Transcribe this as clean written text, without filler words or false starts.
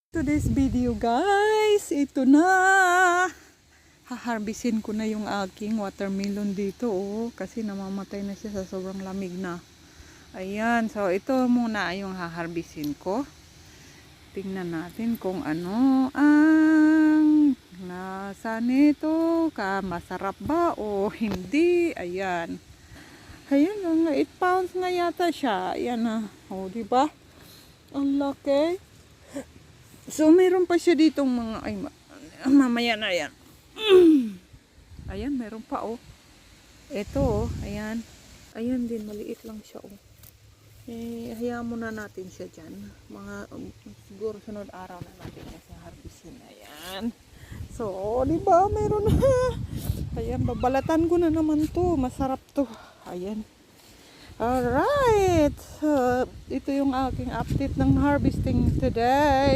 Today's video guys, ito na. Haharbisin ko na yung aking watermelon dito kasi namamatay na siya sa sobrang lamig na. Ayan, so ito muna yung haharbisin ko. Tingnan natin kung ano ang lasa nito, masarap ba o hindi. Ayan. Ayan, mga 8 pounds nga yata siya. Ayan na. Diba? Ang laki. So, meron pa siya ditong mga, mamaya na yan. Ayan, meron pa Ito ayan. Ayan din, maliit lang siya hayaan muna natin siya dyan. Siguro sunod araw na natin kasi harvestin. Ayan. So, di ba meron na. Ayan, babalatan ko na naman to. Masarap to. Ayan. Alright. Ito yung aking update ng harvesting today.